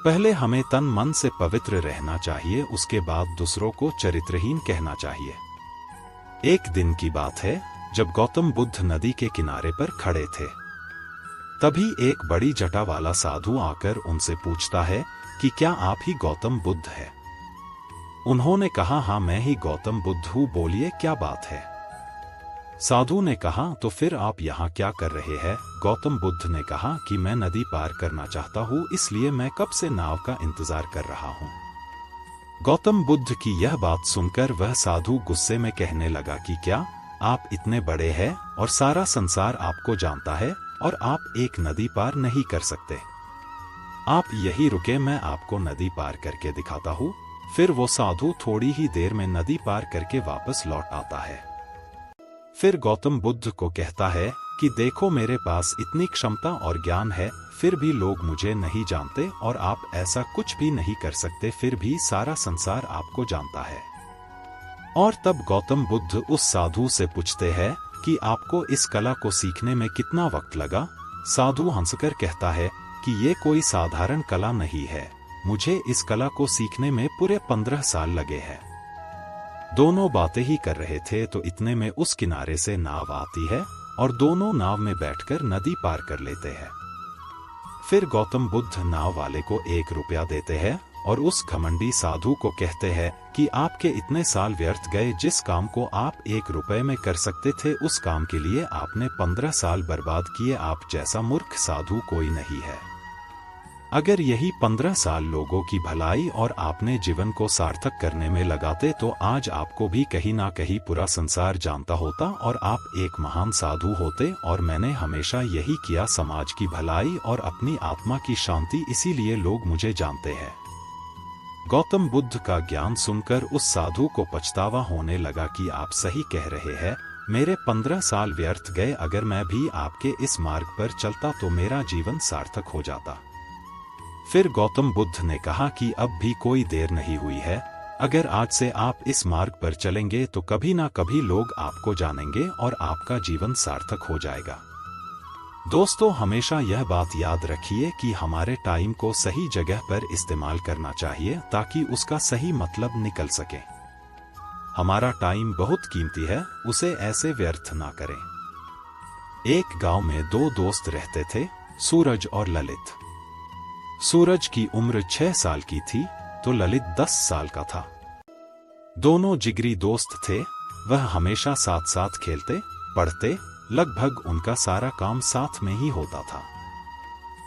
पहले हमें तन मन से पवित्र रहना चाहिए, उसके बाद दूसरों को चरित्रहीन कहना चाहिए। एक दिन की बात है, जब गौतम बुद्ध नदी के किनारे पर खड़े थे, तभी एक बड़ी जटा वाला साधु आकर उनसे पूछता है कि क्या आप ही गौतम बुद्ध है। उन्होंने कहा, हाँ मैं ही गौतम बुद्ध हूँ, बोलिए क्या बात है। साधु ने कहा, तो फिर आप यहाँ क्या कर रहे हैं। गौतम बुद्ध ने कहा कि मैं नदी पार करना चाहता हूँ, इसलिए मैं कब से नाव का इंतजार कर रहा हूँ। गौतम बुद्ध की यह बात सुनकर वह साधु गुस्से में कहने लगा कि क्या आप इतने बड़े हैं और सारा संसार आपको जानता है और आप एक नदी पार नहीं कर सकते। आप यही रुके, मैं आपको नदी पार करके दिखाता हूँ। फिर वो साधु थोड़ी ही देर में नदी पार करके वापस लौट आता है। फिर गौतम बुद्ध को कहता है कि देखो, मेरे पास इतनी क्षमता और ज्ञान है, फिर भी लोग मुझे नहीं जानते और आप ऐसा कुछ भी नहीं कर सकते, फिर भी सारा संसार आपको जानता है। और तब गौतम बुद्ध उस साधु से पूछते हैं कि आपको इस कला को सीखने में कितना वक्त लगा। साधु हंसकर कहता है कि ये कोई साधारण कला नहीं है, मुझे इस कला को सीखने में पूरे 15 साल लगे हैं। दोनों बातें ही कर रहे थे तो इतने में उस किनारे से नाव आती है और दोनों नाव में बैठकर नदी पार कर लेते हैं। फिर गौतम बुद्ध नाव वाले को 1 रुपया देते हैं और उस घमंडी साधु को कहते हैं कि आपके इतने साल व्यर्थ गए, जिस काम को आप 1 रुपए में कर सकते थे उस काम के लिए आपने 15 साल बर्बाद किए। आप जैसा मूर्ख साधु कोई नहीं है। अगर यही 15 साल लोगों की भलाई और आपने जीवन को सार्थक करने में लगाते तो आज आपको भी कहीं ना कहीं पूरा संसार जानता होता और आप एक महान साधु होते। और मैंने हमेशा यही किया, समाज की भलाई और अपनी आत्मा की शांति, इसीलिए लोग मुझे जानते हैं। गौतम बुद्ध का ज्ञान सुनकर उस साधु को पछतावा होने लगा कि आप सही कह रहे हैं, मेरे 15 साल व्यर्थ गए। अगर मैं भी आपके इस मार्ग पर चलता तो मेरा जीवन सार्थक हो जाता। फिर गौतम बुद्ध ने कहा कि अब भी कोई देर नहीं हुई है। अगर आज से आप इस मार्ग पर चलेंगे तो कभी ना कभी लोग आपको जानेंगे और आपका जीवन सार्थक हो जाएगा। दोस्तों, हमेशा यह बात याद रखिए कि हमारे टाइम को सही जगह पर इस्तेमाल करना चाहिए ताकि उसका सही मतलब निकल सके। हमारा टाइम बहुत कीमती है, उसे ऐसे व्यर्थ ना करें। एक गांव में 2 दोस्त रहते थे, सूरज और ललित। सूरज की उम्र 6 साल की थी तो ललित 10 साल का था। दोनों जिगरी दोस्त थे। वह हमेशा साथ साथ खेलते, पढ़ते, लगभग उनका सारा काम साथ में ही होता था।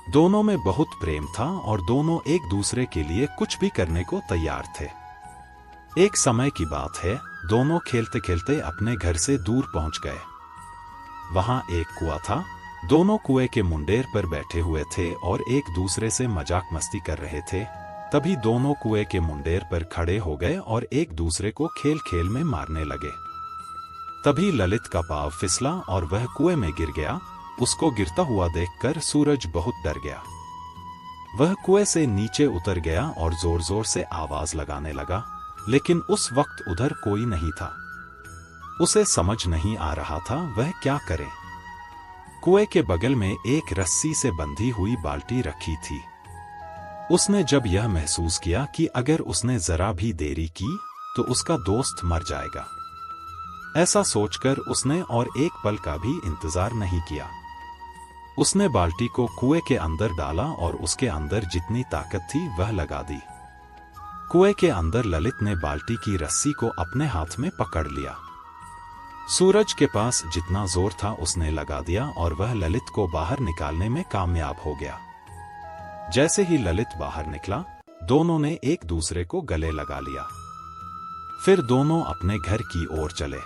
दोनों में बहुत प्रेम था और दोनों एक दूसरे के लिए कुछ भी करने को तैयार थे। एक समय की बात है, दोनों खेलते खेलते अपने घर से दूर पहुंच गए। वहां एक कुआं था। दोनों कुएं के मुंडेर पर बैठे हुए थे और एक दूसरे से मजाक मस्ती कर रहे थे। तभी दोनों कुएं के मुंडेर पर खड़े हो गए और एक दूसरे को खेल खेल में मारने लगे। तभी ललित का पांव फिसला और वह कुएं में गिर गया। उसको गिरता हुआ देखकर सूरज बहुत डर गया। वह कुएं से नीचे उतर गया और जोर जोर से आवाज लगाने लगा, लेकिन उस वक्त उधर कोई नहीं था। उसे समझ नहीं आ रहा था वह क्या करे। कुएं के बगल में एक रस्सी से बंधी हुई बाल्टी रखी थी। उसने जब यह महसूस किया कि अगर उसने जरा भी देरी की तो उसका दोस्त मर जाएगा, ऐसा सोचकर उसने और एक पल का भी इंतजार नहीं किया। उसने बाल्टी को कुएं के अंदर डाला और उसके अंदर जितनी ताकत थी वह लगा दी। कुएं के अंदर ललित ने बाल्टी की रस्सी को अपने हाथ में पकड़ लिया। सूरज के पास जितना जोर था उसने लगा दिया और वह ललित को बाहर निकालने में कामयाब हो गया। जैसे ही ललित बाहर निकला, दोनों ने एक दूसरे को गले लगा लिया। फिर दोनों अपने घर की ओर चले।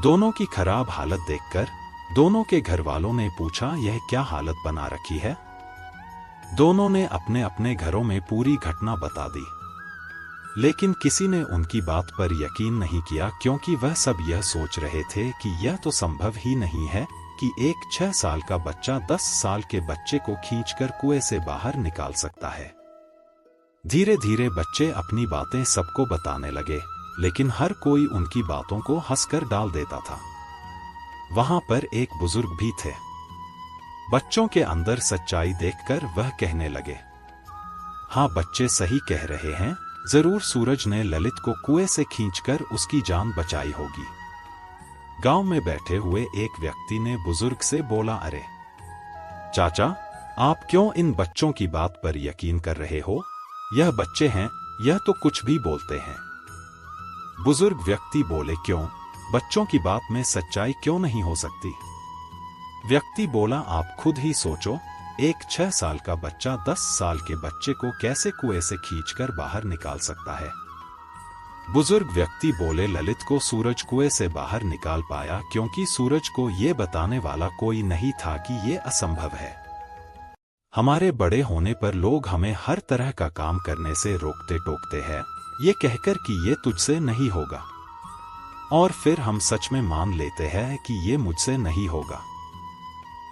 दोनों की खराब हालत देखकर दोनों के घर वालों ने पूछा, यह क्या हालत बना रखी है? दोनों ने अपने अपने घरों में पूरी घटना बता दी, लेकिन किसी ने उनकी बात पर यकीन नहीं किया, क्योंकि वह सब यह सोच रहे थे कि यह तो संभव ही नहीं है कि एक 6 साल का बच्चा 10 साल के बच्चे को खींचकर कुएं से बाहर निकाल सकता है। धीरे धीरे बच्चे अपनी बातें सबको बताने लगे, लेकिन हर कोई उनकी बातों को हंसकर डाल देता था। वहां पर एक बुजुर्ग भी थे। बच्चों के अंदर सच्चाई देखकर वह कहने लगे, हाँ, बच्चे सही कह रहे हैं, जरूर सूरज ने ललित को कुएं से खींचकर उसकी जान बचाई होगी। गांव में बैठे हुए एक व्यक्ति ने बुजुर्ग से बोला, अरे चाचा, आप क्यों इन बच्चों की बात पर यकीन कर रहे हो? यह बच्चे हैं, यह तो कुछ भी बोलते हैं। बुजुर्ग व्यक्ति बोले, क्यों? बच्चों की बात में सच्चाई क्यों नहीं हो सकती? व्यक्ति बोला, आप खुद ही सोचो, एक 6 साल का बच्चा 10 साल के बच्चे को कैसे कुएं से खींचकर बाहर निकाल सकता है? बुजुर्ग व्यक्ति बोले, ललित को सूरज कुएं से बाहर निकाल पाया, क्योंकि सूरज को यह बताने वाला कोई नहीं था कि यह असंभव है। हमारे बड़े होने पर लोग हमें हर तरह का काम करने से रोकते टोकते हैं, ये कहकर कि ये तुझसे नहीं होगा, और फिर हम सच में मान लेते हैं कि ये मुझसे नहीं होगा।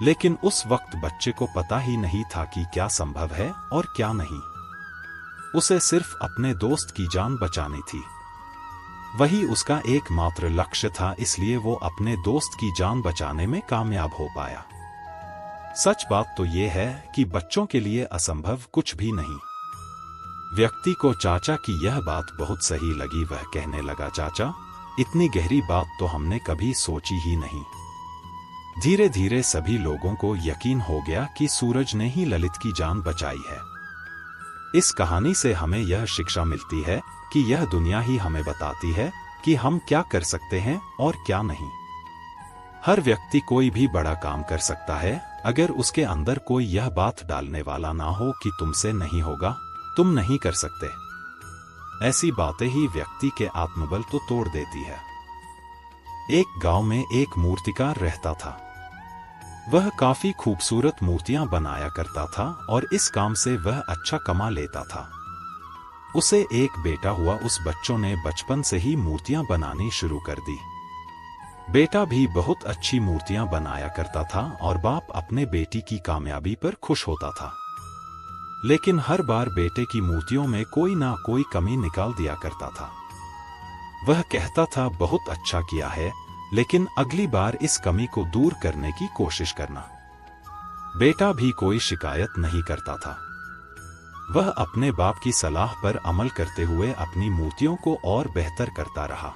लेकिन उस वक्त बच्चे को पता ही नहीं था कि क्या संभव है और क्या नहीं। उसे सिर्फ अपने दोस्त की जान बचानी थी, वही उसका एकमात्र लक्ष्य था, इसलिए वो अपने दोस्त की जान बचाने में कामयाब हो पाया। सच बात तो ये है कि बच्चों के लिए असंभव कुछ भी नहीं। व्यक्ति को चाचा की यह बात बहुत सही लगी। वह कहने लगा, चाचा, इतनी गहरी बात तो हमने कभी सोची ही नहीं। धीरे धीरे सभी लोगों को यकीन हो गया कि सूरज ने ही ललित की जान बचाई है। इस कहानी से हमें यह शिक्षा मिलती है कि यह दुनिया ही हमें बताती है कि हम क्या कर सकते हैं और क्या नहीं। हर व्यक्ति कोई भी बड़ा काम कर सकता है, अगर उसके अंदर कोई यह बात डालने वाला ना हो कि तुमसे नहीं होगा, तुम नहीं कर सकते। ऐसी बातें ही व्यक्ति के आत्मबल तो तोड़ देती है। एक गांव में एक मूर्तिकार रहता था। वह काफी खूबसूरत मूर्तियां बनाया करता था और इस काम से वह अच्छा कमा लेता था। उसे एक बेटा हुआ। उस बच्चों ने बचपन से ही मूर्तियां बनानी शुरू कर दी। बेटा भी बहुत अच्छी मूर्तियां बनाया करता था और बाप अपने बेटी की कामयाबी पर खुश होता था। लेकिन हर बार बेटे की मूर्तियों में कोई ना कोई कमी निकाल दिया करता था। वह कहता था, बहुत अच्छा किया है, लेकिन अगली बार इस कमी को दूर करने की कोशिश करना। बेटा भी कोई शिकायत नहीं करता था। वह अपने बाप की सलाह पर अमल करते हुए अपनी मूर्तियों को और बेहतर करता रहा।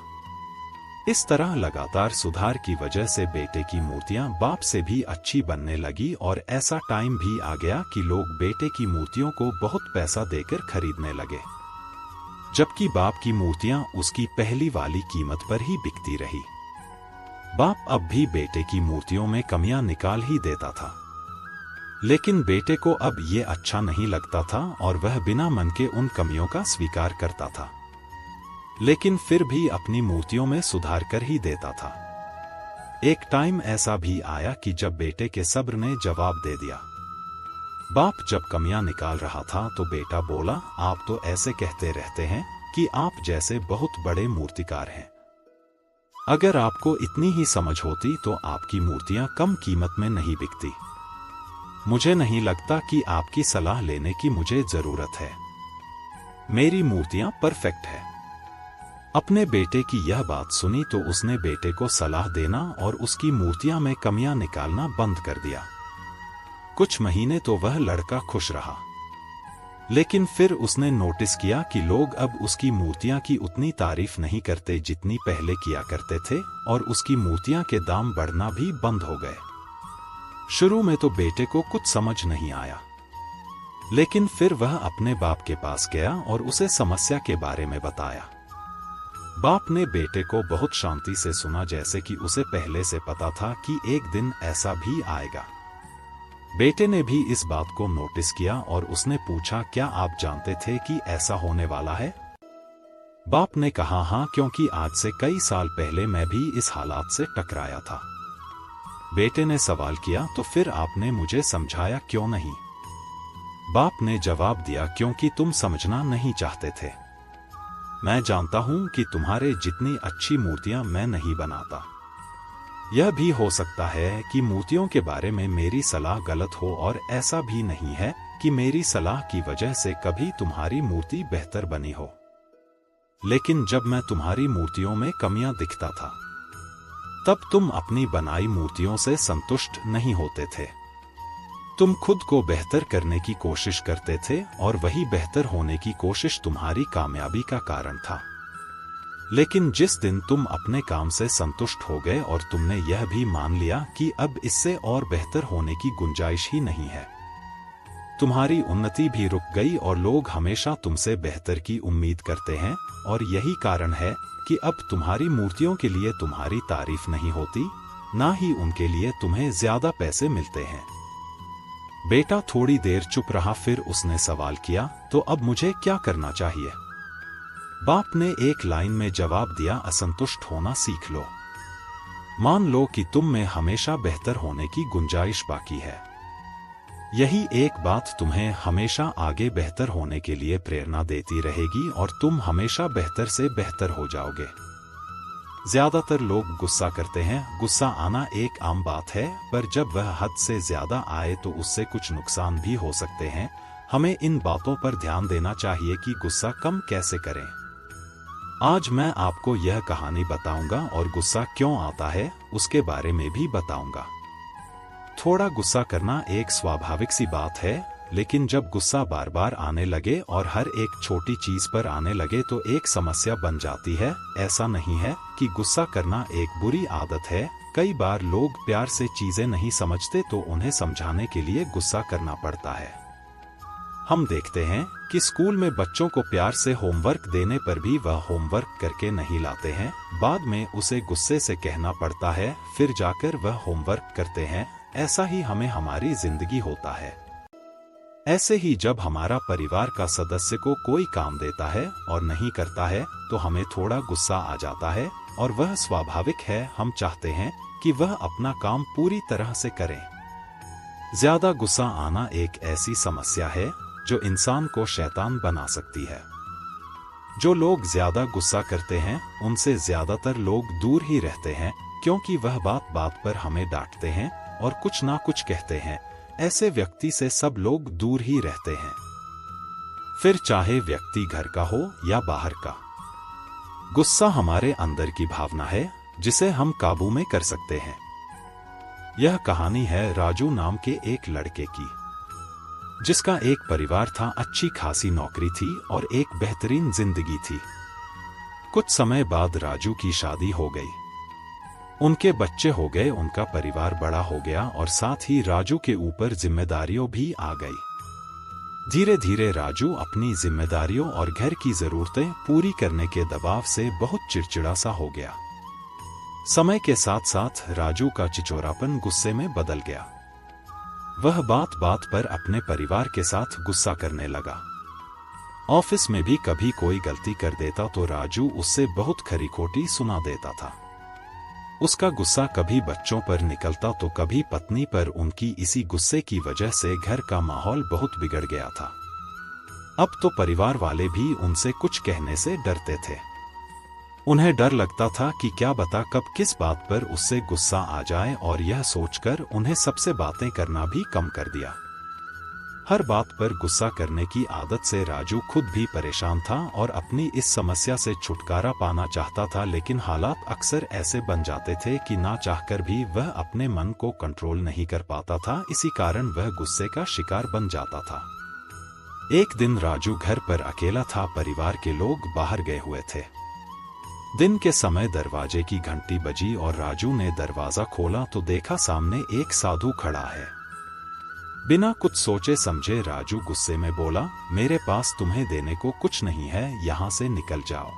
इस तरह लगातार सुधार की वजह से बेटे की मूर्तियां बाप से भी अच्छी बनने लगी और ऐसा टाइम भी आ गया कि लोग बेटे की मूर्तियों को बहुत पैसा देकर खरीदने लगे, जबकि बाप की मूर्तियां उसकी पहली वाली कीमत पर ही बिकती रही। बाप अब भी बेटे की मूर्तियों में कमियां निकाल ही देता था, लेकिन बेटे को अब ये अच्छा नहीं लगता था और वह बिना मन के उन कमियों का स्वीकार करता था। लेकिन फिर भी अपनी मूर्तियों में सुधार कर ही देता था। एक टाइम ऐसा भी आया कि जब बेटे के सब्र ने जवाब दे दिया। बाप जब कमियां निकाल रहा था तो बेटा बोला, आप तो ऐसे कहते रहते हैं कि आप जैसे बहुत बड़े मूर्तिकार हैं। अगर आपको इतनी ही समझ होती तो आपकी मूर्तियां कम कीमत में नहीं बिकती। मुझे नहीं लगता कि आपकी सलाह लेने की मुझे जरूरत है। मेरी मूर्तियां परफेक्ट है। अपने बेटे की यह बात सुनी तो उसने बेटे को सलाह देना और उसकी मूर्तियां में कमियां निकालना बंद कर दिया। कुछ महीने तो वह लड़का खुश रहा, लेकिन फिर उसने नोटिस किया कि लोग अब उसकी मूर्तियां की उतनी तारीफ नहीं करते जितनी पहले किया करते थे, और उसकी मूर्तियां के दाम बढ़ना भी बंद हो गए। शुरू में तो बेटे को कुछ समझ नहीं आया, लेकिन फिर वह अपने बाप के पास गया और उसे समस्या के बारे में बताया। बाप ने बेटे को बहुत शांति से सुना, जैसे कि उसे पहले से पता था कि एक दिन ऐसा भी आएगा। बेटे ने भी इस बात को नोटिस किया और उसने पूछा, क्या आप जानते थे कि ऐसा होने वाला है? बाप ने कहा, हाँ, क्योंकि आज से कई साल पहले मैं भी इस हालात से टकराया था। बेटे ने सवाल किया, तो फिर आपने मुझे समझाया क्यों नहीं? बाप ने जवाब दिया, क्योंकि तुम समझना नहीं चाहते थे। मैं जानता हूं कि तुम्हारे जितनी अच्छी मूर्तियां मैं नहीं बनाता। यह भी हो सकता है कि मूर्तियों के बारे में मेरी सलाह गलत हो, और ऐसा भी नहीं है कि मेरी सलाह की वजह से कभी तुम्हारी मूर्ति बेहतर बनी हो। लेकिन जब मैं तुम्हारी मूर्तियों में कमियां दिखता था, तब तुम अपनी बनाई मूर्तियों से संतुष्ट नहीं होते थे। तुम खुद को बेहतर करने की कोशिश करते थे, और वही बेहतर होने की कोशिश तुम्हारी कामयाबी का कारण था। लेकिन जिस दिन तुम अपने काम से संतुष्ट हो गए और तुमने यह भी मान लिया कि अब इससे और बेहतर होने की गुंजाइश ही नहीं है, तुम्हारी उन्नति भी रुक गई और लोग हमेशा तुमसे बेहतर की उम्मीद करते हैं, और यही कारण है कि अब तुम्हारी मूर्तियों के लिए तुम्हारी तारीफ नहीं होती, ना ही उनके लिए तुम्हें ज्यादा पैसे मिलते हैं। बेटा थोड़ी देर चुप रहा, फिर उसने सवाल किया, तो अब मुझे क्या करना चाहिए? बाप ने एक लाइन में जवाब दिया, असंतुष्ट होना सीख लो। मान लो कि तुम में हमेशा बेहतर होने की गुंजाइश बाकी है। यही एक बात तुम्हें हमेशा आगे बेहतर होने के लिए प्रेरणा देती रहेगी, और तुम हमेशा बेहतर से बेहतर हो जाओगे। ज्यादातर लोग गुस्सा करते हैं। गुस्सा आना एक आम बात है, पर जब वह हद से ज्यादा आए तो उससे कुछ नुकसान भी हो सकते हैं। हमें इन बातों पर ध्यान देना चाहिए कि गुस्सा कम कैसे करें। आज मैं आपको यह कहानी बताऊंगा, और गुस्सा क्यों आता है उसके बारे में भी बताऊंगा। थोड़ा गुस्सा करना एक स्वाभाविक सी बात है, लेकिन जब गुस्सा बार बार आने लगे और हर एक छोटी चीज पर आने लगे तो एक समस्या बन जाती है। ऐसा नहीं है कि गुस्सा करना एक बुरी आदत है। कई बार लोग प्यार से चीजें नहीं समझते तो उन्हें समझाने के लिए गुस्सा करना पड़ता है। हम देखते हैं कि स्कूल में बच्चों को प्यार से होमवर्क देने पर भी वह होमवर्क करके नहीं लाते हैं। बाद में उसे गुस्से से कहना पड़ता है, फिर जाकर वह होमवर्क करते हैं। ऐसा ही हमें हमारी जिंदगी होता है। ऐसे ही जब हमारा परिवार का सदस्य को कोई काम देता है और नहीं करता है तो हमें थोड़ा गुस्सा आ जाता है, और वह स्वाभाविक है। हम चाहते हैं कि वह अपना काम पूरी तरह से करें। ज्यादा गुस्सा आना एक ऐसी समस्या है जो इंसान को शैतान बना सकती है। जो लोग ज्यादा गुस्सा करते हैं उनसे ज्यादातर लोग दूर ही रहते हैं, क्योंकि वह बात बात पर हमें डांटते हैं और कुछ ना कुछ कहते हैं। ऐसे व्यक्ति से सब लोग दूर ही रहते हैं, फिर चाहे व्यक्ति घर का हो या बाहर का। गुस्सा हमारे अंदर की भावना है जिसे हम काबू में कर सकते हैं। यह कहानी है राजू नाम के एक लड़के की, जिसका एक परिवार था, अच्छी खासी नौकरी थी और एक बेहतरीन जिंदगी थी। कुछ समय बाद राजू की शादी हो गई, उनके बच्चे हो गए, उनका परिवार बड़ा हो गया और साथ ही राजू के ऊपर जिम्मेदारियों भी आ गई। धीरे धीरे राजू अपनी जिम्मेदारियों और घर की जरूरतें पूरी करने के दबाव से बहुत चिड़चिड़ा सा हो गया। समय के साथ साथ राजू का चिचोरापन गुस्से में बदल गया। वह बात बात पर अपने परिवार के साथ गुस्सा करने लगा। ऑफिस में भी कभी कोई गलती कर देता तो राजू उससे बहुत खरी खोटी सुना देता था। उसका गुस्सा कभी बच्चों पर निकलता तो कभी पत्नी पर। उनकी इसी गुस्से की वजह से घर का माहौल बहुत बिगड़ गया था। अब तो परिवार वाले भी उनसे कुछ कहने से डरते थे। उन्हें डर लगता था कि क्या बता कब किस बात पर उससे गुस्सा आ जाए, और यह सोचकर उन्हें सबसे बातें करना भी कम कर दिया। हर बात पर गुस्सा करने की आदत से राजू खुद भी परेशान था और अपनी इस समस्या से छुटकारा पाना चाहता था, लेकिन हालात अक्सर ऐसे बन जाते थे कि ना चाहकर भी वह अपने मन को कंट्रोल नहीं कर पाता था। इसी कारण वह गुस्से का शिकार बन जाता था। एक दिन राजू घर पर अकेला था। परिवार के लोग बाहर गए हुए थे। दिन के समय दरवाजे की घंटी बजी और राजू ने दरवाजा खोला तो देखा सामने एक साधु खड़ा है। बिना कुछ सोचे समझे राजू गुस्से में बोला, मेरे पास तुम्हें देने को कुछ नहीं है, यहां से निकल जाओ।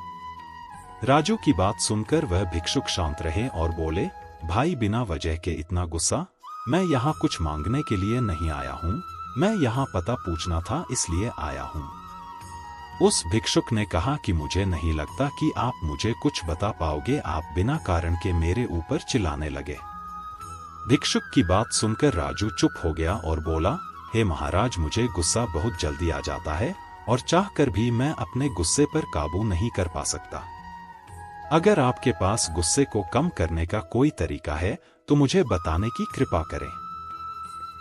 राजू की बात सुनकर वह भिक्षुक शांत रहे और बोले, भाई बिना वजह के इतना गुस्सा? मैं यहाँ कुछ मांगने के लिए नहीं आया हूँ, मैं यहाँ पता पूछना था इसलिए आया हूँ। उस भिक्षुक ने कहा कि मुझे नहीं लगता कि आप मुझे कुछ बता पाओगे, आप बिना कारण के मेरे ऊपर चिल्लाने लगे। भिक्षुक की बात सुनकर राजू चुप हो गया और बोला, हे महाराज, मुझे गुस्सा बहुत जल्दी आ जाता है और चाहकर भी मैं अपने गुस्से पर काबू नहीं कर पा सकता। अगर आपके पास गुस्से को कम करने का कोई तरीका है तो मुझे बताने की कृपा करें।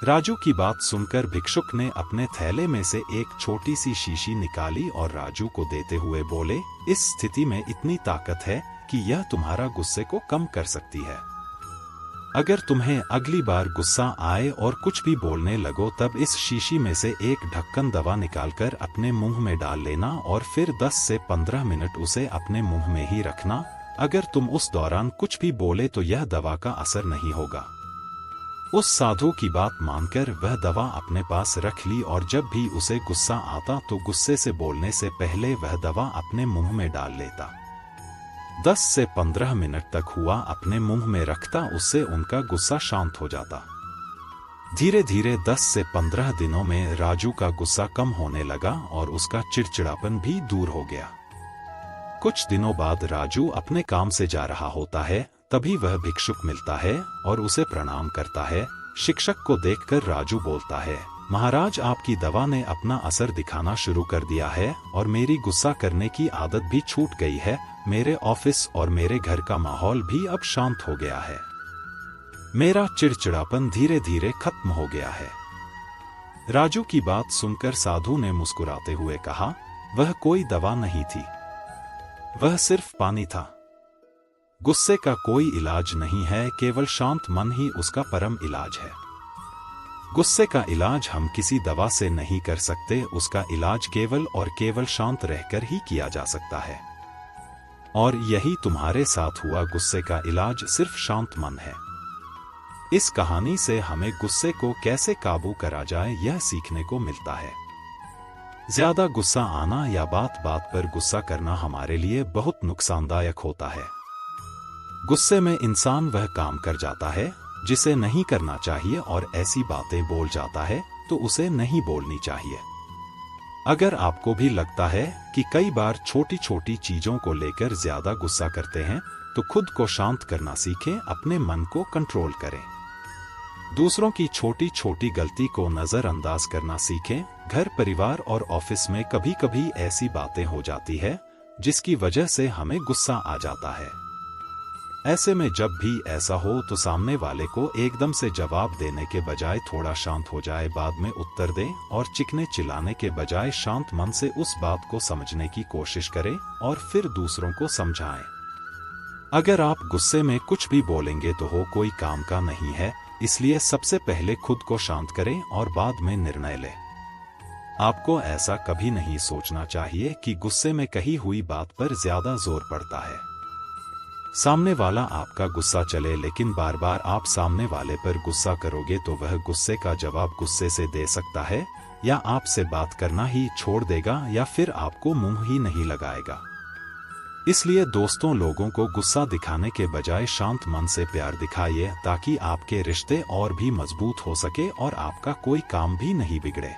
राजू की बात सुनकर भिक्षुक ने अपने थैले में से एक छोटी सी शीशी निकाली और राजू को देते हुए बोले, इस स्थिति में इतनी ताकत है कि यह तुम्हारा गुस्से को कम कर सकती है। अगर तुम्हें अगली बार गुस्सा आए और कुछ भी बोलने लगो तब इस शीशी में से एक ढक्कन दवा निकालकर अपने मुंह में डाल लेना और फिर 10 से 15 मिनट उसे अपने मुंह में ही रखना। अगर तुम उस दौरान कुछ भी बोले तो यह दवा का असर नहीं होगा। उस साधु की बात मानकर वह दवा अपने पास रख ली और जब भी उसे गुस्सा आता तो गुस्से से बोलने से पहले वह दवा अपने मुंह में डाल लेता। 10 से 15 मिनट तक हुआ अपने मुंह में रखता, उससे उनका गुस्सा शांत हो जाता। धीरे धीरे 10 से 15 दिनों में राजू का गुस्सा कम होने लगा और उसका चिड़चिड़ापन भी दूर हो गया। कुछ दिनों बाद राजू अपने काम से जा रहा होता है, तभी वह भिक्षुक मिलता है और उसे प्रणाम करता है। शिक्षक को देखकर राजू बोलता है, महाराज, आपकी दवा ने अपना असर दिखाना शुरू कर दिया है और मेरी गुस्सा करने की आदत भी छूट गई है। मेरे ऑफिस और मेरे घर का माहौल भी अब शांत हो गया है। मेरा चिड़चिड़ापन धीरे धीरे खत्म हो गया है। राजू की बात सुनकर साधु ने मुस्कुराते हुए कहा, वह कोई दवा नहीं थी, वह सिर्फ पानी था। गुस्से का कोई इलाज नहीं है, केवल शांत मन ही उसका परम इलाज है। गुस्से का इलाज हम किसी दवा से नहीं कर सकते, उसका इलाज केवल और केवल शांत रहकर ही किया जा सकता है। और यही तुम्हारे साथ हुआ, गुस्से का इलाज सिर्फ शांत मन है। इस कहानी से हमें गुस्से को कैसे काबू करा जाए यह सीखने को मिलता है। ज्यादा गुस्सा आना या बात बात पर गुस्सा करना हमारे लिए बहुत नुकसानदायक होता है। गुस्से में इंसान वह काम कर जाता है जिसे नहीं करना चाहिए और ऐसी बातें बोल जाता है तो उसे नहीं बोलनी चाहिए। अगर आपको भी लगता है कि कई बार छोटी छोटी चीजों को लेकर ज्यादा गुस्सा करते हैं तो खुद को शांत करना सीखें, अपने मन को कंट्रोल करें। दूसरों की छोटी छोटी गलती को नजरअंदाज करना सीखें। घर, परिवार और ऑफिस में कभी कभी ऐसी बातें हो जाती है जिसकी वजह से हमें गुस्सा आ जाता है। ऐसे में जब भी ऐसा हो तो सामने वाले को एकदम से जवाब देने के बजाय थोड़ा शांत हो जाए, बाद में उत्तर दें और चिखने चिल्लाने के बजाय शांत मन से उस बात को समझने की कोशिश करें और फिर दूसरों को समझाएं। अगर आप गुस्से में कुछ भी बोलेंगे तो हो कोई काम का नहीं है, इसलिए सबसे पहले खुद को शांत करें और बाद में निर्णय लें। आपको ऐसा कभी नहीं सोचना चाहिए कि गुस्से में कही हुई बात पर ज्यादा जोर पड़ता है। सामने वाला आपका गुस्सा चले, लेकिन बार बार आप सामने वाले पर गुस्सा करोगे तो वह गुस्से का जवाब गुस्से से दे सकता है, या आपसे बात करना ही छोड़ देगा, या फिर आपको मुंह ही नहीं लगाएगा। इसलिए दोस्तों, लोगों को गुस्सा दिखाने के बजाय शांत मन से प्यार दिखाइए ताकि आपके रिश्ते और भी मजबूत हो सके और आपका कोई काम भी नहीं बिगड़े।